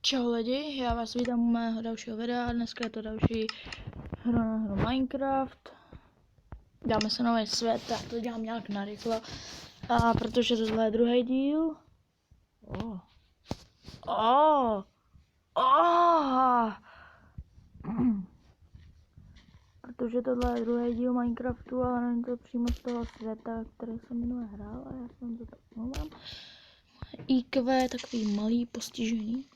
Čau lidi, já vás vítám u mého dalšího videa. Dneska je to další hra na hru Minecraft. Dáme se nový svět, tak to dělám nějak narychlo. A protože tohle je druhý díl. Protože tohle je druhý díl Minecraftu, ale není to přímo z toho světa, který jsem minule hrál a já jsem to tak mluvám. IQ je takový malý, postižený.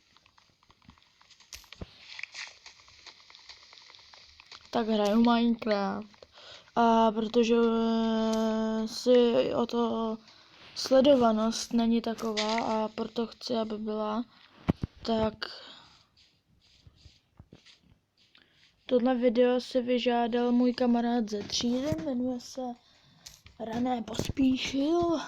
Tak hraju Minecraft. A protože si o to sledovanost není taková a proto chci, aby byla, tak tohle video si vyžádal můj kamarád ze třídy, jmenuje se René Pospíšil.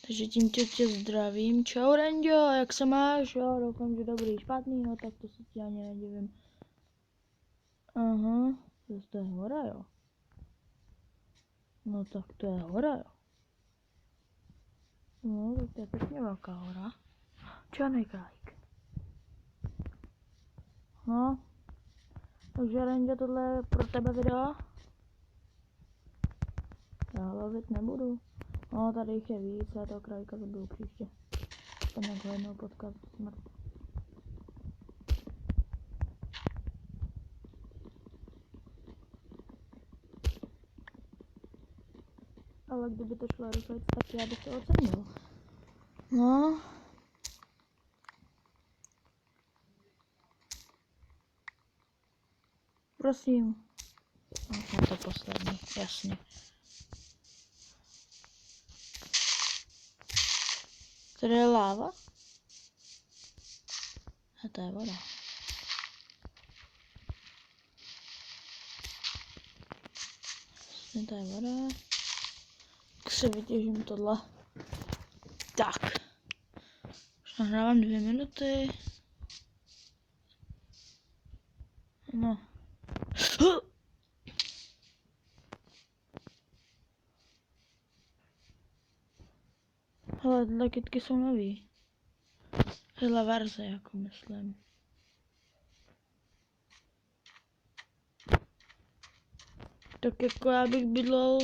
Takže tímto tě zdravím. Čau Renďo, jak se máš? Jo, doufám, že dobrý, špatný, no tak to se ti ani nedivím. Aha, to je hora, jo. No tak to je hora, jo. No, tak to je pěkně velká hora. Černý králík. No, takže Renďo, tohle je pro tebe video. Já lovit nebudu. No, tady jich je víc, já toho králíka zabiju příště. Tam jako jednou potkat smrt. Ale kdyby to šlo rychleji, tak já bych to ocenil. No. Prosím. No, to poslední, jasně. Tady je láva? A to je voda. Vlastně to je voda. Tak si vytěžím tohle. Tak. Už nahrávám 2 minuty. No. Hele, tyhle kytky jsou nový. Tyhle verze, jako myslím. Tak jako já bych bydlel...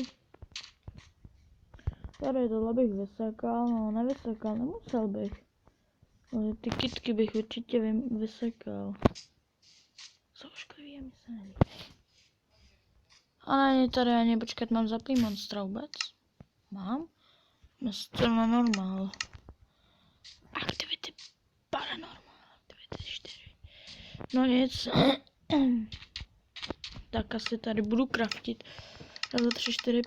Tady tohle bych vysekal, no nevysekal, nemusel bych. Ale ty kytky bych určitě vysekal. Jsou ošklivý a mi se nelíbí. A není tady ani, počkat, mám zaplý monstra vůbec? Mám? Mr. na normál. Aktivity paranormal. Aktivity 4. No nic. Tak asi tady budu craftit. 1, 2, 3, 4,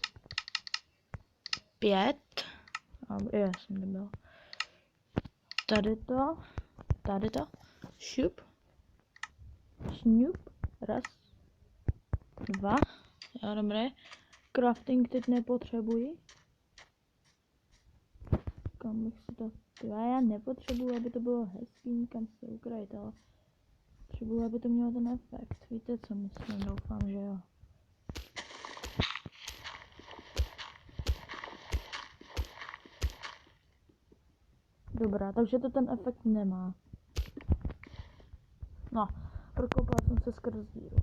5. Já jsem nebyl. Tady to. Šup. Snoop. 1, 2. Jo, dobré. Crafting teď nepotřebuji. Kam bych si to... Já nepotřebuji, aby to bylo hezký, nikam se ukrajit, ale potřebuji, aby to mělo ten efekt. Víte, co myslím? Doufám, že jo. Dobrá, takže to ten efekt nemá. No, prokopal jsem se skrz díru.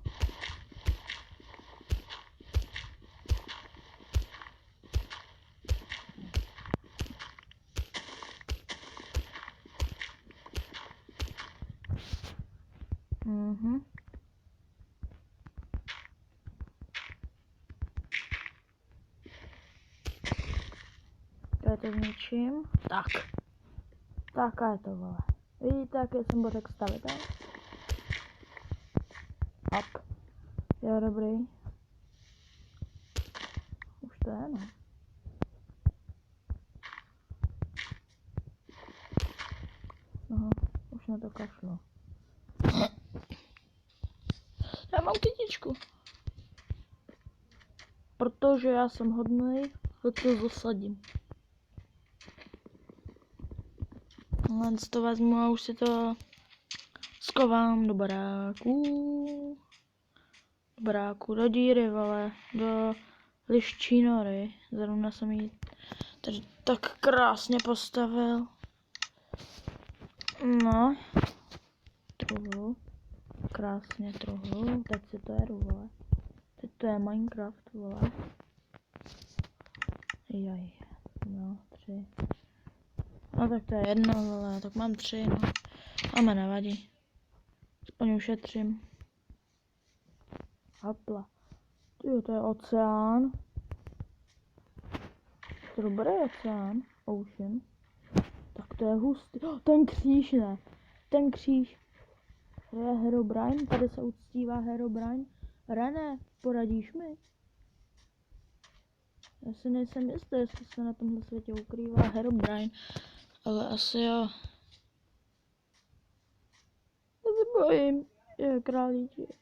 To je to zničím. Tak. Tak a je to, vole. Vidíte, jaký jsem bořek stavitel? Hop. Jo, dobrý. Už to je, no. Aha, už na to kašlo. Já mám kytičku. Protože já jsem hodnej, to zasadím. Len to vezmu a už si to skovám do baráku. Do baráku, do díry, vole, do liščí nory. Zrovna jsem ji tady tak krásně postavil. No. Truhlu. Krásně truhlu. Teď si to jedu, vole. Teď to je Minecraft, vole. Jaj. No, 3. No tak to je jedno, vole. Tak mám 3, no. Máme nevadí. Aspoň ušetřím. Hopla. Tyjo, to je oceán. To dobrý oceán. Ocean. Tak to je hustý. Oh, ten kříž ne. Ten kříž. To je Herobrine. Tady se uctívá Herobrine. René, poradíš mi? Já si nejsem jistý, jestli se na tomhle světě ukrývá Herobrine. Ale asi jo. Já se bojím. Je králíček.